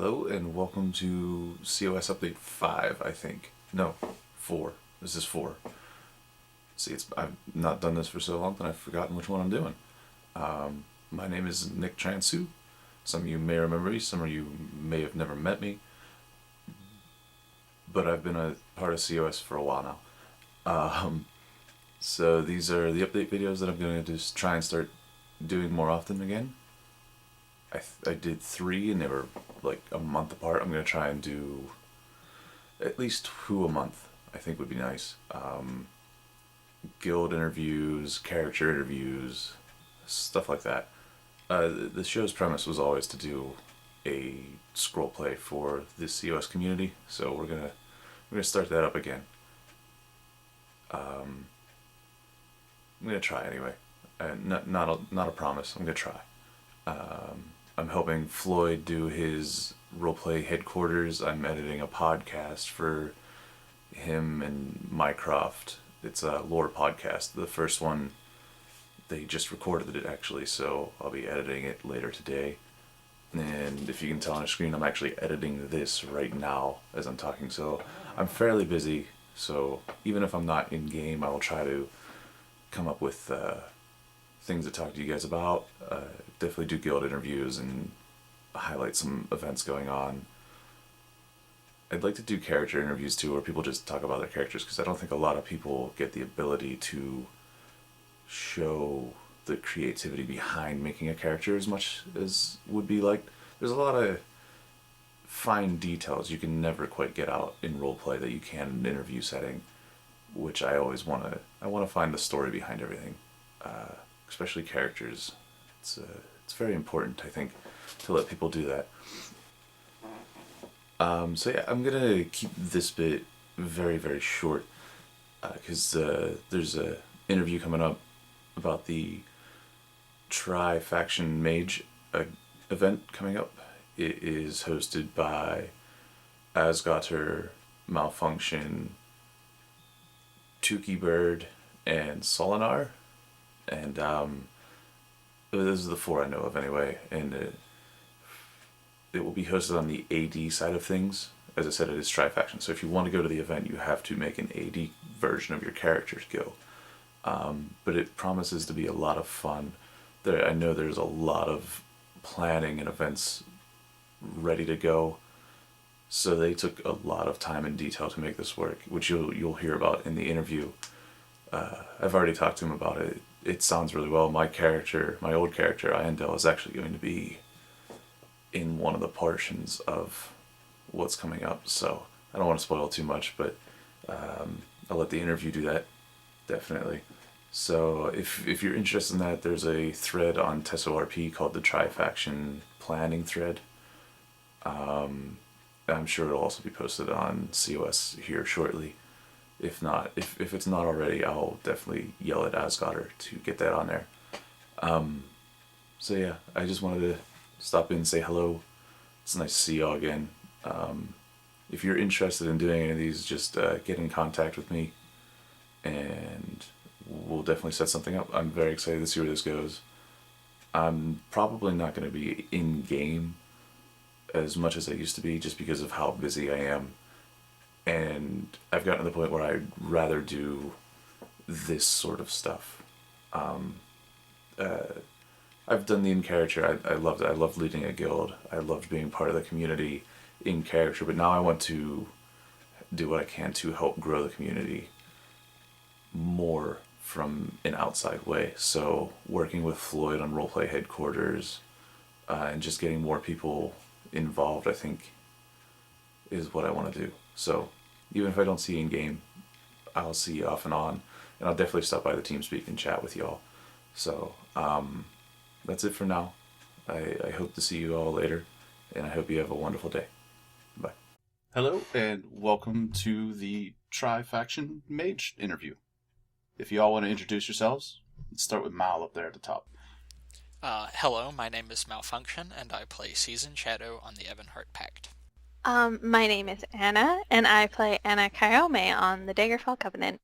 Hello and welcome to CoS Update 5, I think. No, 4. This is 4. See, I've not done this for so long that I've forgotten which one I'm doing. My name is Nick Transu. Some of you may remember me, some of you may have never met me, but I've been a part of CoS for a while now. So these are the update videos that I'm going to just try and start doing more often again. I did 3 and they were like a month apart. I'm going to try and do at least 2 a month, I think would be nice. Guild interviews, character interviews, stuff like that. The show's premise was always to do a scroll play for the COS community, so we're gonna start that up again. I'm gonna try anyway. Not a promise. I'm gonna try. I'm helping Floyd do his roleplay headquarters. I'm editing a podcast for him and Mycroft. It's a lore podcast. The first one, they just recorded it actually, so I'll be editing it later today. And if you can tell on the screen, I'm actually editing this right now as I'm talking, so I'm fairly busy. So even if I'm not in game, I will try to come up with things to talk to you guys about. Definitely do guild interviews and highlight some events going on. I'd like to do character interviews too, where people just talk about their characters, because I don't think a lot of people get the ability to show the creativity behind making a character as much as would be liked. There's a lot of fine details you can never quite get out in roleplay that you can in an interview setting, which I always want to find the story behind everything, especially characters. It's very important, I think, to let people do that. So yeah, I'm gonna keep this bit very, very short, because there's a interview coming up about the Tri-Faction Mage event coming up. It is hosted by Asgotter, Malfunction, Tukey Bird, and Solinar. And those are the 4 I know of anyway. And it will be hosted on the AD side of things. As I said, it is Tri-Faction. So if you want to go to the event, you have to make an AD version of your character to go. But it promises to be a lot of fun. I know there's a lot of planning and events ready to go. So they took a lot of time and detail to make this work, which you'll hear about in the interview. I've already talked to him about it. It sounds really well. My old character, Iandel, is actually going to be in one of the portions of what's coming up. So I don't want to spoil too much, but I'll let the interview do that, definitely. So if you're interested in that, there's a thread on TESORP called the Tri-Faction Planning thread. I'm sure it'll also be posted on COS here shortly. If it's not already, I'll definitely yell at Asgotter to get that on there. So yeah, I just wanted to stop in and say hello. It's nice to see y'all again. If you're interested in doing any of these, just get in contact with me, and we'll definitely set something up. I'm very excited to see where this goes. I'm probably not going to be in game as much as I used to be, just because of how busy I am. And I've gotten to the point where I'd rather do this sort of stuff. I've done the in-character. I loved it. I loved leading a guild. I loved being part of the community in character. But now I want to do what I can to help grow the community more from an outside way. So working with Floyd on roleplay headquarters, and just getting more people involved, I think, is what I want to do. So even if I don't see you in game, I'll see you off and on, and I'll definitely stop by the TeamSpeak and chat with y'all. So that's it for now. I hope to see you all later, and I hope you have a wonderful day. Bye. Hello, and welcome to the Tri-Faction Mage interview. If you all want to introduce yourselves, let's start with Mal up there at the top. Hello, my name is Malfunction, and I play Seasoned Shadow on the Ebonheart Pact. My name is Anna, and I play Anna Kyome on the Daggerfall Covenant.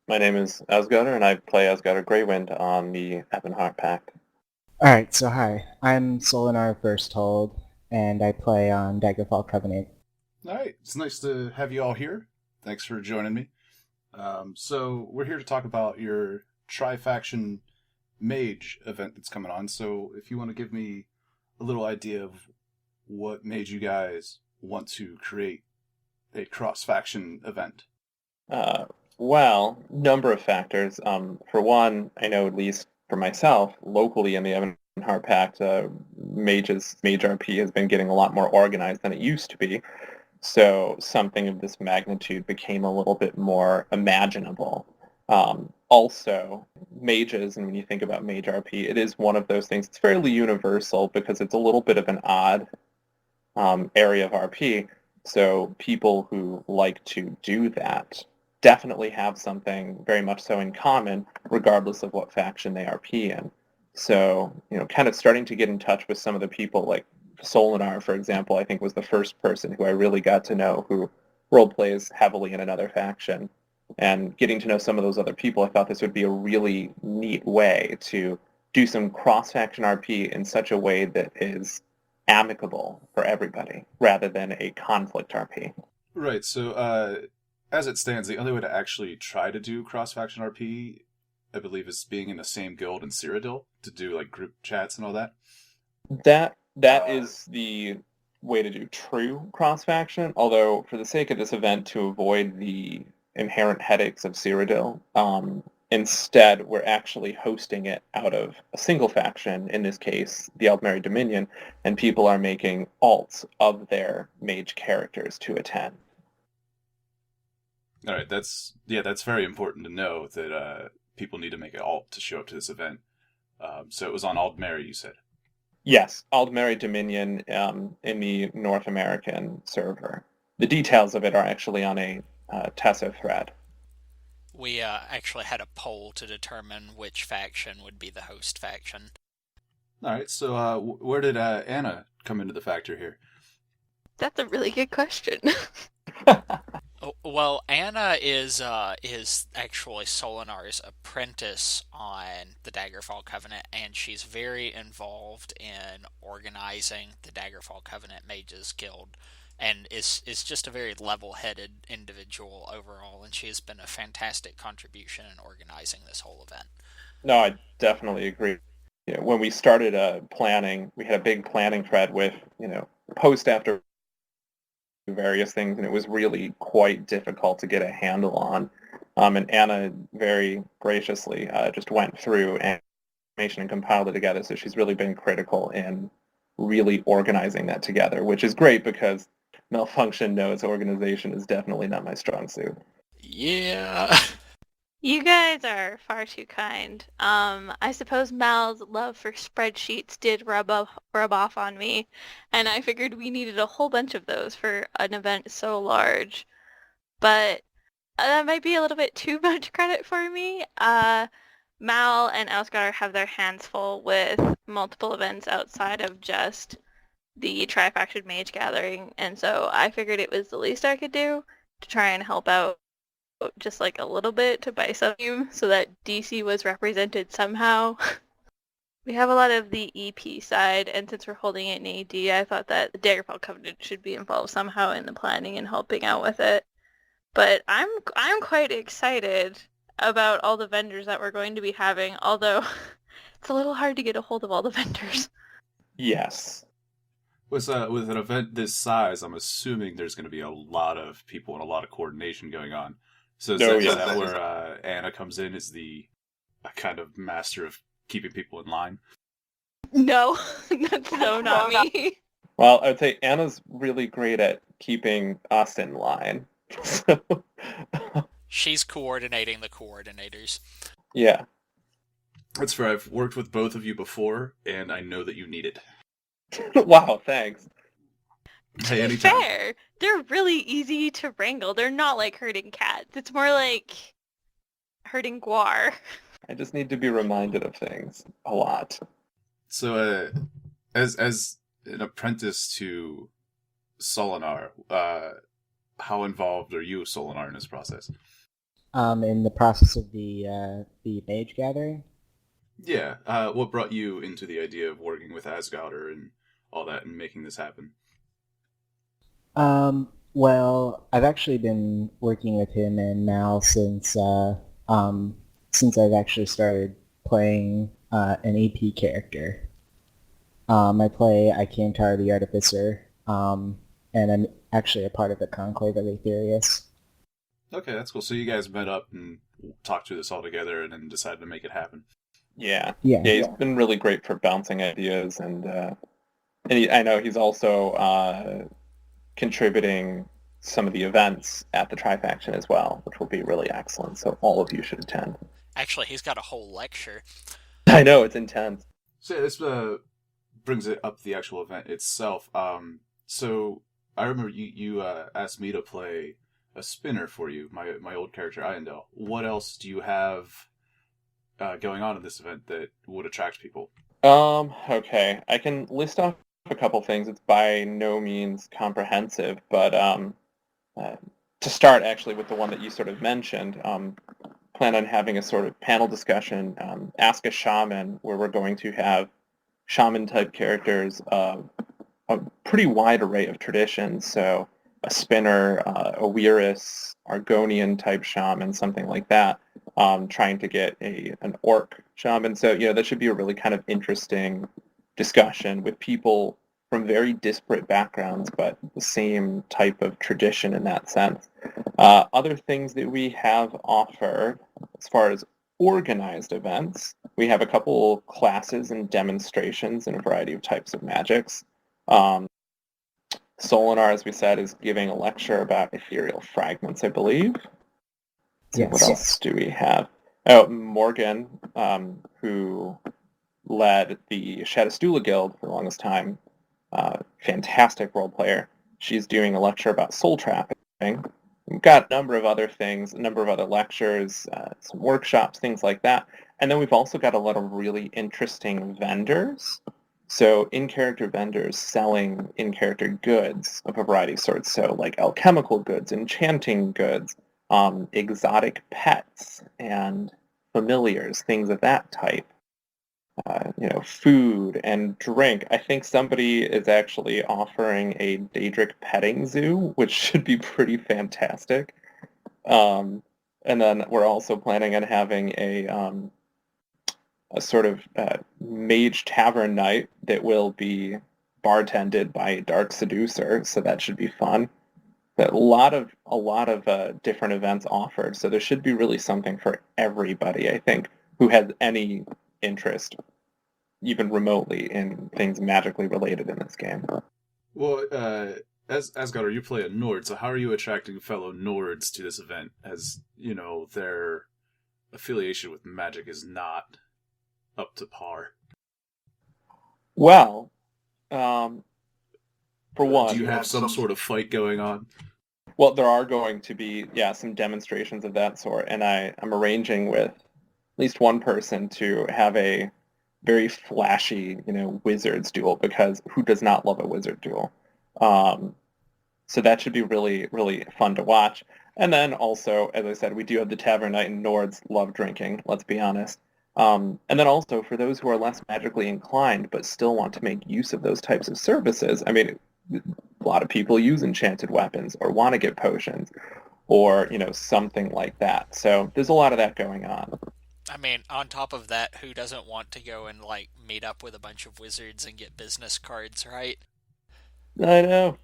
My name is Asgotter, and I play Asgotter Greywind on the Ebonheart Pact. Alright, so hi. I'm Solinar Firsthold, and I play on Daggerfall Covenant. All right, it's nice to have you all here. Thanks for joining me. So we're here to talk about your Tri-Faction Mage event that's coming on. So if you want to give me a little idea of what made you guys want to create a cross-faction event. Well, number of factors. For one, I know at least for myself, locally in the Evanheart Pact, Mage RP has been getting a lot more organized than it used to be. So something of this magnitude became a little bit more imaginable. Also, mages, and when you think about Mage RP, it is one of those things. It's fairly universal because it's a little bit of an odd area of RP. So people who like to do that definitely have something very much so in common, regardless of what faction they RP in. So, kind of starting to get in touch with some of the people, like Solinar, for example, I think was the first person who I really got to know who role plays heavily in another faction. And getting to know some of those other people, I thought this would be a really neat way to do some cross-faction RP in such a way that is amicable for everybody, rather than a conflict RP. Right, so as it stands, the only way to actually try to do cross-faction RP, I believe, is being in the same guild in Cyrodiil to do like group chats and all that. That is the way to do true cross-faction, although for the sake of this event, to avoid the inherent headaches of Cyrodiil, instead we're actually hosting it out of a single faction, in this case, the Aldmeri Dominion, and people are making alts of their mage characters to attend. All right, that's very important to know that people need to make an alt to show up to this event. So it was on Aldmeri, you said? Yes, Aldmeri Dominion in the North American server. The details of it are actually on a Tessa thread. We actually had a poll to determine which faction would be the host faction. All right, so where did Anna come into the factor here? That's a really good question. Well, Anna is actually Solinar's apprentice on the Daggerfall Covenant, and she's very involved in organizing the Daggerfall Covenant Mages Guild, and is just a very level-headed individual overall, and she has been a fantastic contribution in organizing this whole event. No, I definitely agree. When we started planning, we had a big planning thread with, post after various things, and it was really quite difficult to get a handle on. And Anna very graciously just went through information and compiled it together, so she's really been critical in really organizing that together, which is great because Malfunction knows organization is definitely not my strong suit. Yeah. You guys are far too kind. I suppose Mal's love for spreadsheets did rub off on me, and I figured we needed a whole bunch of those for an event so large. But that might be a little bit too much credit for me. Mal and Ausgar have their hands full with multiple events outside of just the Tri-Faction Mage Gathering, and so I figured it was the least I could do to try and help out just like a little bit to buy something so that DC was represented somehow. We have a lot of the EP side, and since we're holding it in AD, I thought that the Daggerfall Covenant should be involved somehow in the planning and helping out with it. But I'm quite excited about all the vendors that we're going to be having, although it's a little hard to get a hold of all the vendors. Yes. With an event this size, I'm assuming there's going to be a lot of people and a lot of coordination going on. So is that where Anna comes in as the kind of master of keeping people in line? No, that's not me. Well, I would say Anna's really great at keeping us in line. She's coordinating the coordinators. Yeah. That's fair. I've worked with both of you before, and I know that you need it. Wow, thanks. Hey, To be fair, they're really easy to wrangle. They're not like herding cats. It's more like herding guar. I just need to be reminded of things a lot. So, as an apprentice to Solinar, how involved are you, Solinar, in this process? In the process of the Mage Gathering. Yeah. What brought you into the idea of working with Asgauder and all that and making this happen? Well, I've actually been working with him and Mal since I've actually started playing an AP character. I Kantar the Artificer, and I'm actually a part of the Conclave of Aetherius. Okay, that's cool. So you guys met up and talked through this all together and then decided to make it happen. Yeah. Yeah. He's been really great for bouncing ideas, and I know he's also contributing some of the events at the Trifaction as well, which will be really excellent. So all of you should attend. Actually, he's got a whole lecture. I know, it's intense. So yeah, this brings it up the actual event itself. So I remember you asked me to play a spinner for you, my old character Iandel. What else do you have going on in this event that would attract people? Okay. I can list off a couple things. It's by no means comprehensive, but to start actually with the one that you sort of mentioned, plan on having a sort of panel discussion, Ask a Shaman, where we're going to have shaman-type characters of a pretty wide array of traditions. So a spinner, a Weirus, Argonian-type shaman, something like that, trying to get an orc shaman. So, that should be a really kind of interesting discussion with people from very disparate backgrounds, but the same type of tradition in that sense. Other things that we have offered as far as organized events, we have a couple classes and demonstrations in a variety of types of magics. Solinar, as we said, is giving a lecture about ethereal fragments, I believe. Yes. What else do we have? Oh, Morgan, who led the Shadowstula Guild for the longest time, fantastic role player. She's doing a lecture about soul trapping. We've got a number of other things, a number of other lectures, some workshops, things like that. And then we've also got a lot of really interesting vendors. So in-character vendors selling in-character goods of a variety of sorts. So like alchemical goods, enchanting goods, exotic pets, and familiars, things of that type. Food and drink. I think somebody is actually offering a Daedric petting zoo, which should be pretty fantastic. And then we're also planning on having a sort of mage tavern night that will be bartended by a dark seducer, so that should be fun. But a lot of different events offered, so there should be really something for everybody, I think, who has any interest, even remotely, in things magically related in this game. Well, as Asgard, you play a Nord, so how are you attracting fellow Nords to this event? As their affiliation with magic is not up to par. Well, for one, do you have some sort of fight going on? Well, there are going to be, some demonstrations of that sort, and I'm arranging with at least one person to have a very flashy, wizards duel, because who does not love a wizard duel? So that should be really, really fun to watch. And then also, as I said, we do have the Tavern Night, and Nords love drinking, let's be honest. And then also, for those who are less magically inclined but still want to make use of those types of services, I mean, a lot of people use enchanted weapons or want to get potions or, something like that. So there's a lot of that going on. I mean, on top of that, who doesn't want to go and, meet up with a bunch of wizards and get business cards, right? I know.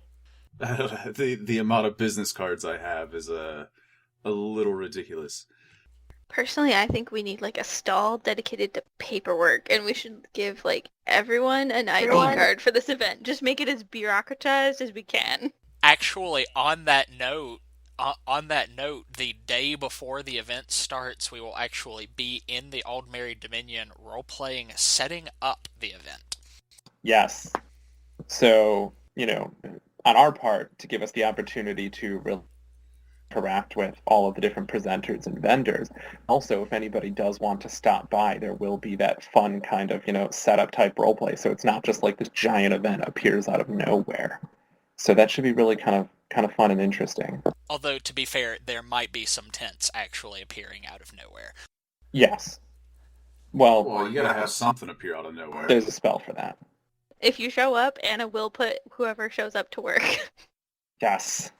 The amount of business cards I have is a little ridiculous. Personally, I think we need a stall dedicated to paperwork, and we should give everyone an ID card for this event. Just make it as bureaucratized as we can. Actually, on that note, the day before the event starts, we will actually be in the Aldmeri Dominion role-playing, setting up the event. Yes. So, on our part, to give us the opportunity to really interact with all of the different presenters and vendors. Also, if anybody does want to stop by, there will be that fun kind of, setup type roleplay. So it's not just like this giant event appears out of nowhere. So that should be really kind of fun and interesting. Although, to be fair, there might be some tents actually appearing out of nowhere. Yes. Well, you gotta have something appear out of nowhere. There's a spell for that. if you show up, Anna will put whoever shows up to work. Yes.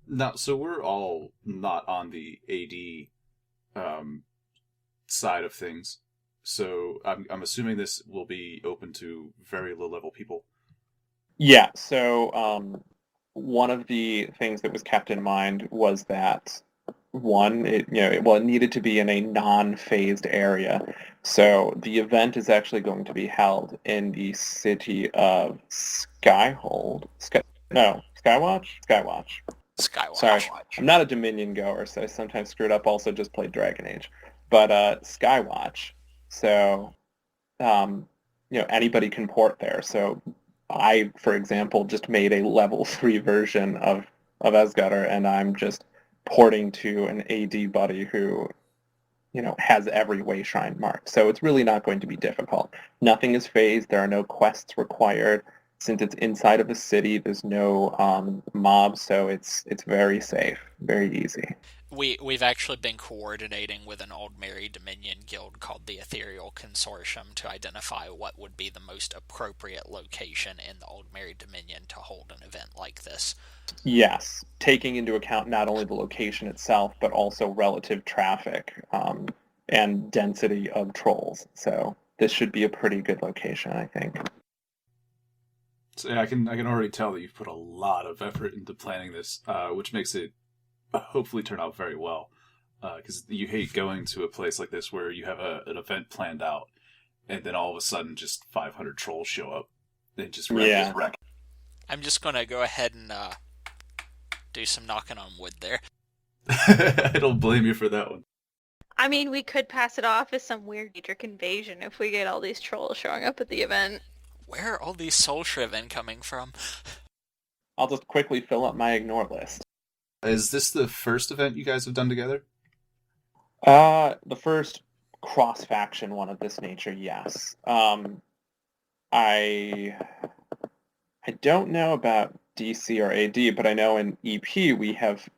Now, so we're all not on the AD side of things. So I'm assuming this will be open to very low level people. Yeah, so one of the things that was kept in mind was that one, it needed to be in a non-phased area. So the event is actually going to be held in the city of Skywatch? Skywatch. Skywatch. Sorry, I'm not a Dominion goer, so I sometimes screw it up. Also, just played Dragon Age, but Skywatch. So, anybody can port there. So, I, for example, just made a level 3 version of Esgutter, and I'm just porting to an AD buddy who, has every way shrine marked. So it's really not going to be difficult. Nothing is phased. There are no quests required. Since it's inside of a city, there's no mobs, so it's very safe, very easy. We've actually been coordinating with an Old Mary Dominion guild called the Ethereal Consortium to identify what would be the most appropriate location in the Old Mary Dominion to hold an event like this. Yes, taking into account not only the location itself, but also relative traffic and density of trolls. So this should be a pretty good location, I think. So yeah, I can already tell that you've put a lot of effort into planning this, which makes it hopefully turn out very well. Because you hate going to a place like this where you have an event planned out, and then all of a sudden just 500 trolls show up and just wreck. I'm just gonna go ahead and do some knocking on wood there. I don't blame you for that one. I mean, we could pass it off as some weird Daedric invasion if we get all these trolls showing up at the event. Where are all these soul shriven coming from? I'll just quickly fill up my ignore list. Is this the first event you guys have done together? The first cross-faction one of this nature, yes. I don't know about DC or AD, but I know in EP we have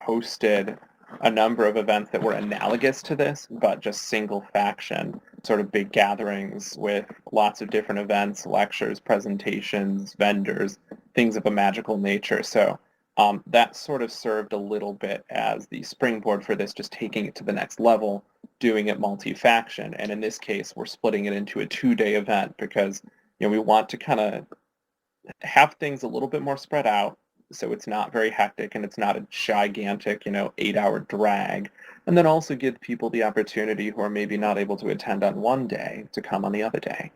hosted a number of events that were analogous to this, but just single faction, sort of big gatherings with lots of different events, lectures, presentations, vendors, things of a magical nature. So that sort of served a little bit as the springboard for this, just taking it to the next level, doing it multi-faction. And in this case, we're splitting it into a 2-day event because we want to kind of have things a little bit more spread out, so it's not very hectic and it's not a gigantic, 8-hour drag. And then also give people the opportunity who are maybe not able to attend on one day to come on the other day.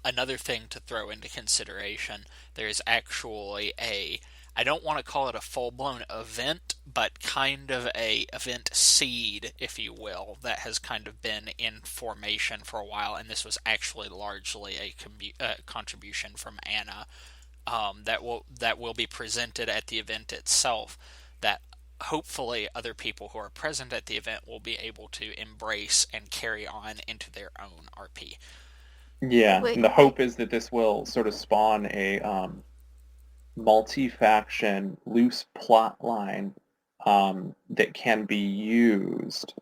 Another thing to throw into consideration, there's actually I don't want to call it a full-blown event, but kind of a event seed, if you will, that has kind of been in formation for a while, and this was actually largely a contribution from Anna that will be presented at the event itself, that hopefully other people who are present at the event will be able to embrace and carry on into their own RP. Yeah, and the hope is that this will sort of spawn a multi-faction loose plot line that can be used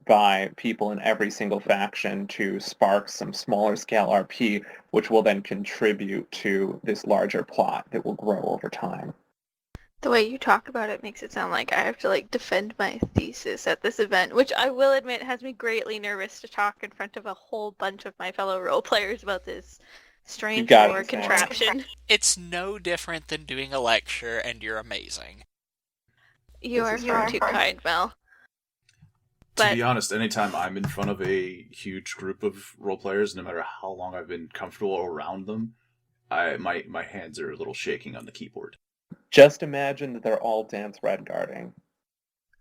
by people in every single faction to spark some smaller scale RP, which will then contribute to this larger plot that will grow over time. The way you talk about it makes it sound like I have to defend my thesis at this event, which I will admit has me greatly nervous to talk in front of a whole bunch of my fellow role players about this strange lore contraption. It's no different than doing a lecture, and you're amazing. You are far too kind, Mel. To be honest, anytime I'm in front of a huge group of role players, no matter how long I've been comfortable around them, my hands are a little shaking on the keyboard. Just imagine that they're all dance red guarding.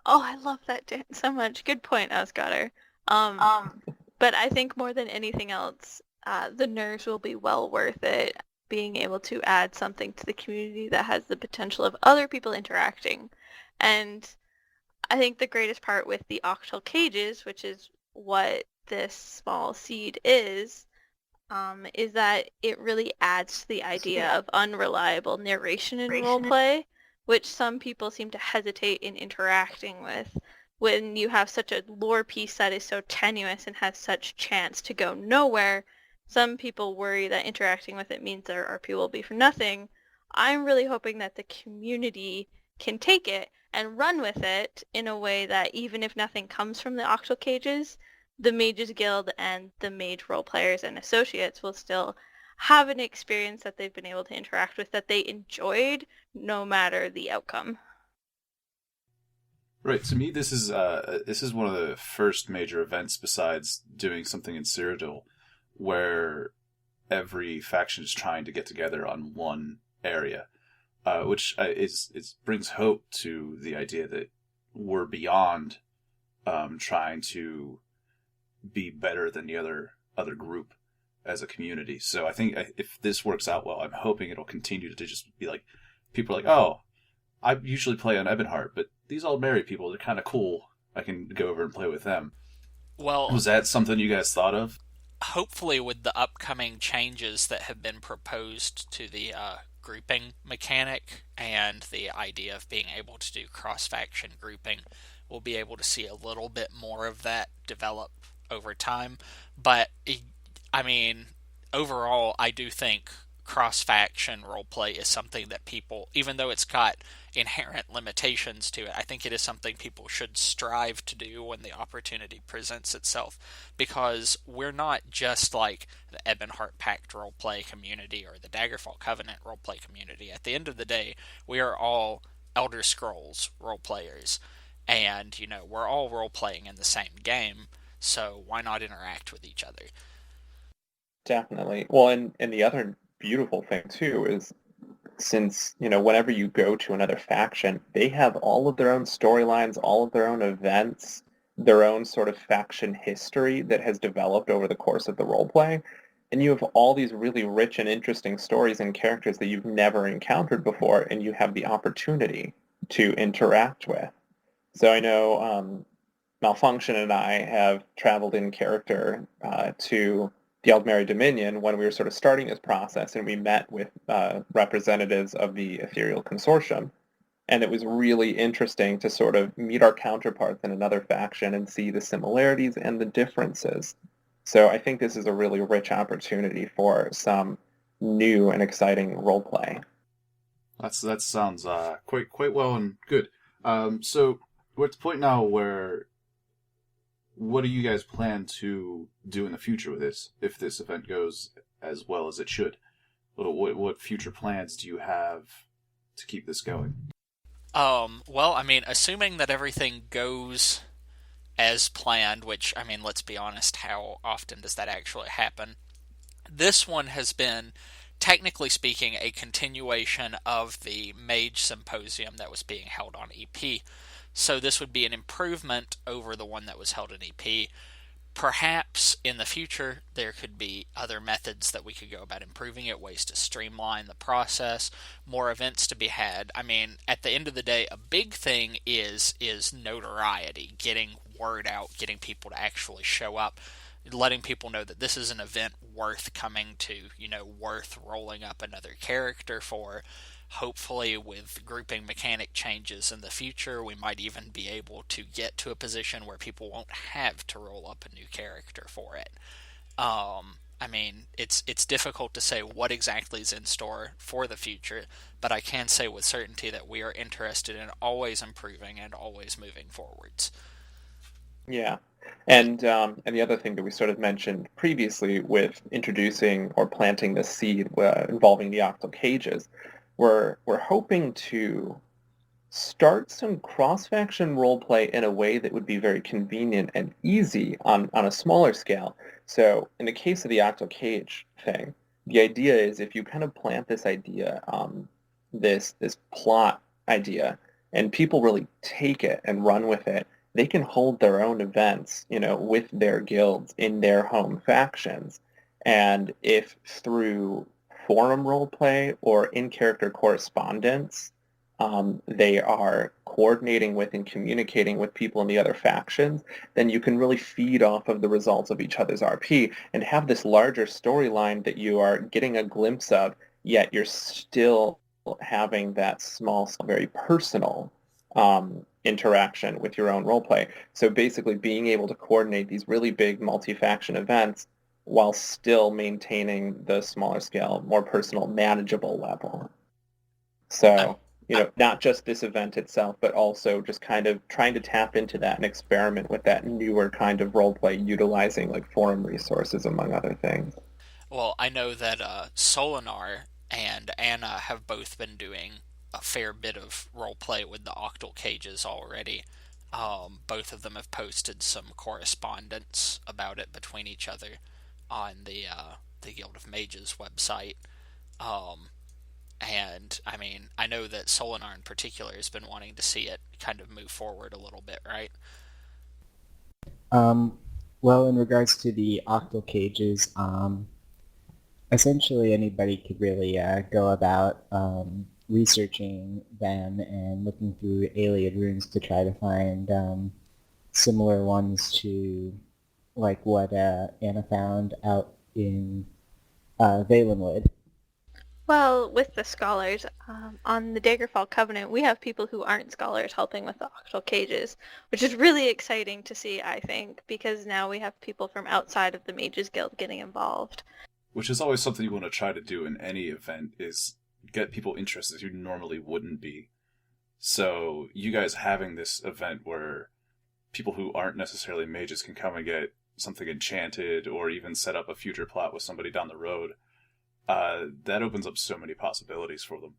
Oh, I love that dance so much. Good point, Asgatter. But I think more than anything else, the nerves will be well worth it, being able to add something to the community that has the potential of other people interacting. And I think the greatest part with the octal cages, which is what this small seed is that it really adds to the idea of unreliable narration in roleplay, which some people seem to hesitate in interacting with when you have such a lore piece that is so tenuous and has such chance to go nowhere. some people worry that interacting with it means their RP will be for nothing. I'm really hoping that the community can take it and run with it in a way that even if nothing comes from the Octal Cages, the Mages Guild and the mage role players and associates will still have an experience that they've been able to interact with that they enjoyed no matter the outcome. Right. To me, this is one of the first major events besides doing something in Cyrodiil where every faction is trying to get together on one area, which brings hope to the idea that we're beyond trying to be better than the other group as a community. So I think if this works out well, I'm hoping it'll continue to just be like, people are like, oh, I usually play on Ebonheart, but these old Mary people, they're kind of cool. I can go over and play with them. Well, Was that something you guys thought of? hopefully with the upcoming changes that have been proposed to the grouping mechanic and the idea of being able to do cross-faction grouping, we'll be able to see a little bit more of that develop over time. But, I mean, overall, I do think cross-faction roleplay is something that people, even though it's got inherent limitations to it, I think it is something people should strive to do when the opportunity presents itself, because we're not just like the Ebonheart Pact roleplay community or the Daggerfall Covenant roleplay community. At the end of the day, we are all Elder Scrolls roleplayers, and we're all roleplaying in the same game, so why not interact with each other? Definitely. Well, and the other beautiful thing too is, since, whenever you go to another faction, they have all of their own storylines, all of their own events, their own sort of faction history that has developed over the course of the roleplay. And you have all these really rich and interesting stories and characters that you've never encountered before, and you have the opportunity to interact with. So I know Malfunction and I have traveled in character to the Aldmeri Dominion when we were sort of starting this process, and we met with representatives of the Ethereal Consortium. And it was really interesting to sort of meet our counterparts in another faction and see the similarities and the differences. So I think this is a really rich opportunity for some new and exciting roleplay. That sounds quite well and good. So we're at the point now where, what do you guys plan to do in the future with this, if this event goes as well as it should? What future plans do you have to keep this going? Well, I mean, assuming that everything goes as planned, which, I mean, let's be honest, how often does that actually happen? This one has been, technically speaking, a continuation of the Mage Symposium that was being held on EP. So this would be an improvement over the one that was held in EP. Perhaps in the future there could be other methods that we could go about improving it, ways to streamline the process, more events to be had. I mean, at the end of the day, a big thing is notoriety, getting word out, getting people to actually show up, letting people know that this is an event worth coming to, worth rolling up another character for. Hopefully, with grouping mechanic changes in the future, we might even be able to get to a position where people won't have to roll up a new character for it. I mean, it's difficult to say what exactly is in store for the future, but I can say with certainty that we are interested in always improving and always moving forwards. Yeah. And the other thing that we sort of mentioned previously with introducing or planting the seed involving the Octal Cages, we're hoping to start some cross-faction roleplay in a way that would be very convenient and easy on a smaller scale. So in the case of the Octal Cage thing, the idea is, if you kind of plant this idea, this plot idea, and people really take it and run with it, they can hold their own events, with their guilds in their home factions. And if through forum roleplay or in-character correspondence, they are coordinating with and communicating with people in the other factions, then you can really feed off of the results of each other's RP and have this larger storyline that you are getting a glimpse of, yet you're still having that small, very personal interaction with your own roleplay. So basically being able to coordinate these really big multi-faction events while still maintaining the smaller scale, more personal, manageable level. So, not just this event itself, but also just kind of trying to tap into that and experiment with that newer kind of roleplay, utilizing like forum resources, among other things. Well, I know that Solinar and Anna have both been doing a fair bit of roleplay with the Octal Cages already. Both of them have posted some correspondence about it between each other on the Guild of Mages website. And I mean, I know that Solinar in particular has been wanting to see it kind of move forward a little bit, right? Well, in regards to the octal cages, essentially anybody could really go about researching them and looking through alien runes to try to find similar ones to like what Anna found out in Valenwood. Well, with the scholars, on the Daggerfall Covenant, we have people who aren't scholars helping with the Octal Cages, which is really exciting to see, I think, because now we have people from outside of the Mages Guild getting involved. Which is always something you want to try to do in any event, is get people interested who normally wouldn't be. So you guys having this event where people who aren't necessarily mages can come and get something enchanted, or even set up a future plot with somebody down the road, that opens up so many possibilities for them.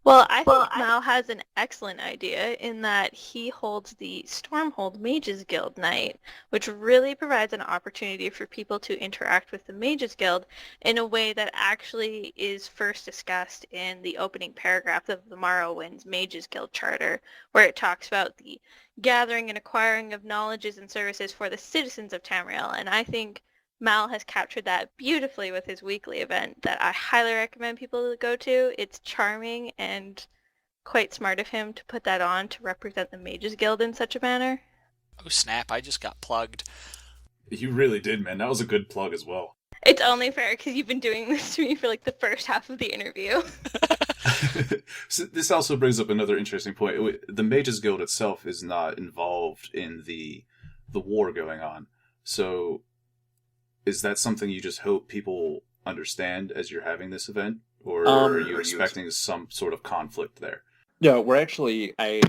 Well, I think Mal has an excellent idea in that he holds the Stormhold Mages Guild night, which really provides an opportunity for people to interact with the Mages Guild in a way that actually is first discussed in the opening paragraph of the Morrowind's Mages Guild Charter, where it talks about the gathering and acquiring of knowledges and services for the citizens of Tamriel, and I think Mal has captured that beautifully with his weekly event that I highly recommend people to go to. It's charming and quite smart of him to put that on to represent the Mages Guild in such a manner. Oh snap, I just got plugged. You really did, man. That was a good plug as well. It's only fair because you've been doing this to me for like the first half of the interview. So this also brings up another interesting point. The Mages Guild itself is not involved in the war going on. So is that something you just hope people understand as you're having this event? Or are you expecting some sort of conflict there? No, we're actually, I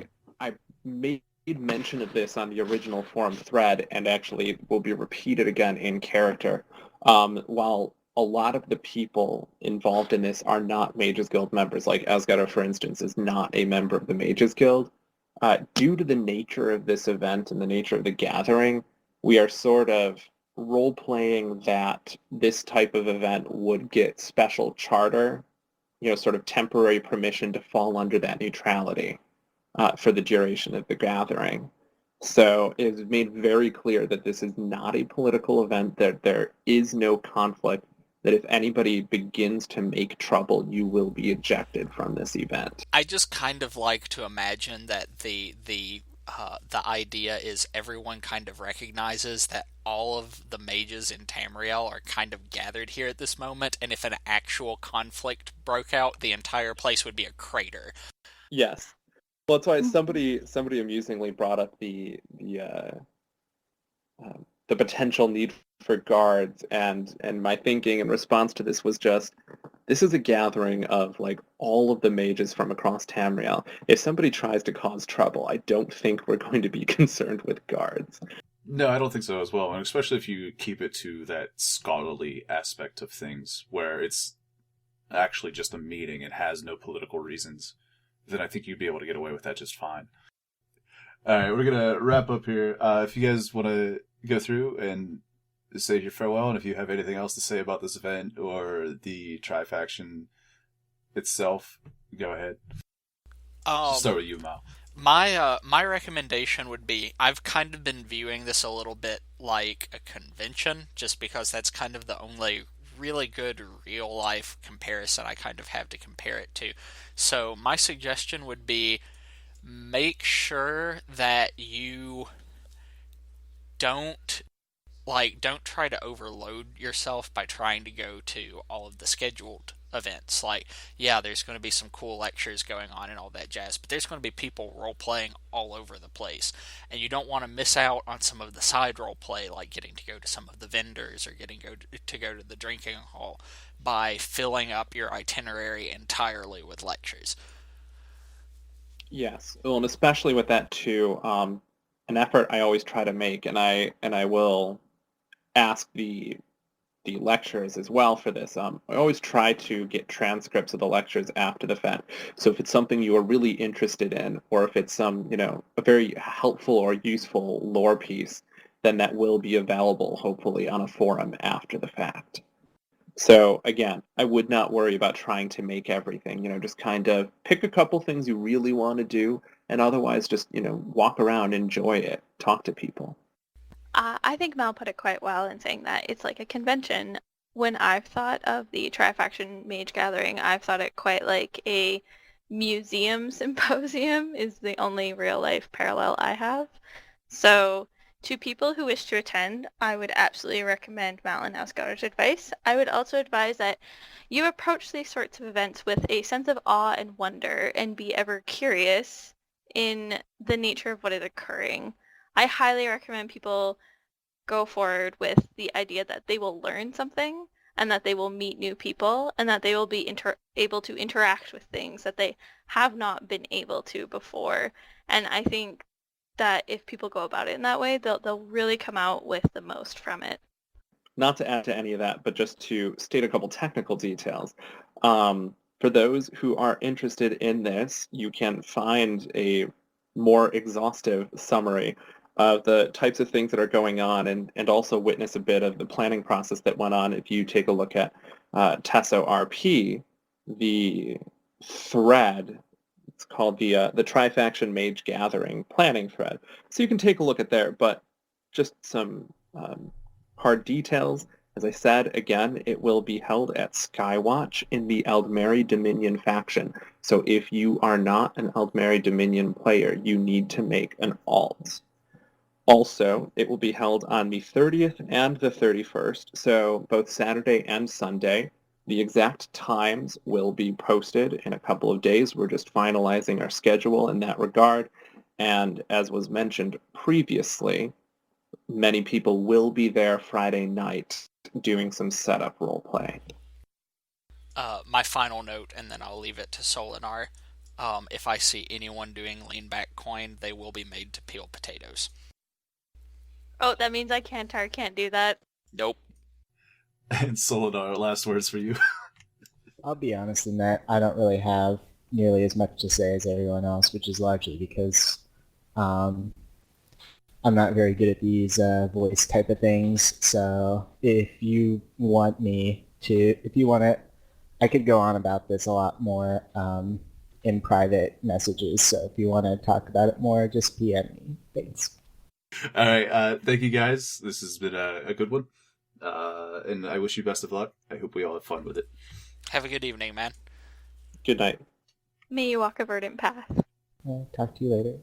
made mention of this on the original forum thread, and actually will be repeated again in character. While a lot of the people involved in this are not Mages Guild members, like Asgara, for instance, is not a member of the Mages Guild, due to the nature of this event and the nature of the gathering, we are sort of role-playing that this type of event would get special charter, sort of temporary permission to fall under that neutrality for the duration of the gathering. So it is made very clear that this is not a political event, that there is no conflict, that if anybody begins to make trouble, you will be ejected from this event. I just kind of like to imagine that the idea is everyone kind of recognizes that all of the mages in Tamriel are kind of gathered here at this moment, and if an actual conflict broke out, the entire place would be a crater. Yes. Well, that's why somebody amusingly brought up the potential need for guards, and my thinking in response to this was just, this is a gathering of like all of the mages from across Tamriel. If somebody tries to cause trouble, I don't think we're going to be concerned with guards. No, I don't think so as well, and especially if you keep it to that scholarly aspect of things, where it's actually just a meeting and has no political reasons, then I think you'd be able to get away with that just fine. Alright, we're going to wrap up here. If you guys want to go through and say your farewell, and if you have anything else to say about this event or the Tri-Faction itself, go ahead. Start with you, Mal. My recommendation would be, I've kind of been viewing this a little bit like a convention, just because that's kind of the only really good real life comparison I kind of have to compare it to. So my suggestion would be, make sure that you don't try to overload yourself by trying to go to all of the scheduled events. Like, yeah, there's going to be some cool lectures going on and all that jazz, but there's going to be people role playing all over the place, and you don't want to miss out on some of the side role play, like getting to go to some of the vendors or getting to go to the drinking hall, by filling up your itinerary entirely with lectures. Yes, well, and especially with that too, an effort I always try to make, and I will ask the lecturers as well for this. I always try to get transcripts of the lectures after the fact. So if it's something you are really interested in, or if it's some, a very helpful or useful lore piece, then that will be available, hopefully, on a forum after the fact. So again, I would not worry about trying to make everything, just kind of pick a couple things you really want to do, and otherwise just, walk around, enjoy it, talk to people. I think Mel put it quite well in saying that it's like a convention. When I've thought of the Tri-Faction Mage Gathering, I've thought it quite like a museum symposium is the only real-life parallel I have. So to people who wish to attend, I would absolutely recommend Mal and Housegotter's advice. I would also advise that you approach these sorts of events with a sense of awe and wonder and be ever curious in the nature of what is occurring. I highly recommend people go forward with the idea that they will learn something and that they will meet new people and that they will be able to interact with things that they have not been able to before. And I think that if people go about it in that way, they'll really come out with the most from it. Not to add to any of that, but just to state a couple technical details. For those who are interested in this, you can find a more exhaustive summary of the types of things that are going on and also witness a bit of the planning process that went on if you take a look at Tesso RP, the thread. It's called the Tri-Faction Mage Gathering planning thread. So you can take a look at there, but just some hard details. As I said, again, it will be held at Skywatch in the Eldmeri Dominion faction. So if you are not an Eldmeri Dominion player, you need to make an alt. Also, it will be held on the 30th and the 31st, so both Saturday and Sunday. The exact times will be posted in a couple of days. We're just finalizing our schedule in that regard. And as was mentioned previously, many people will be there Friday night doing some setup roleplay. My final note, and then I'll leave it to Solinar. If I see anyone doing lean back coin, they will be made to peel potatoes. Oh, that means I can't do that. Nope. And Solidar, last words for you. I'll be honest in that I don't really have nearly as much to say as everyone else, which is largely because I'm not very good at these voice type of things. So if you want it, I could go on about this a lot more in private messages. So if you want to talk about it more, just PM me. Thanks. All right. Thank you, guys. This has been a good one. And I wish you best of luck. I hope we all have fun with it. Have a good evening, man. Good night. May you walk a verdant path. Talk to you later.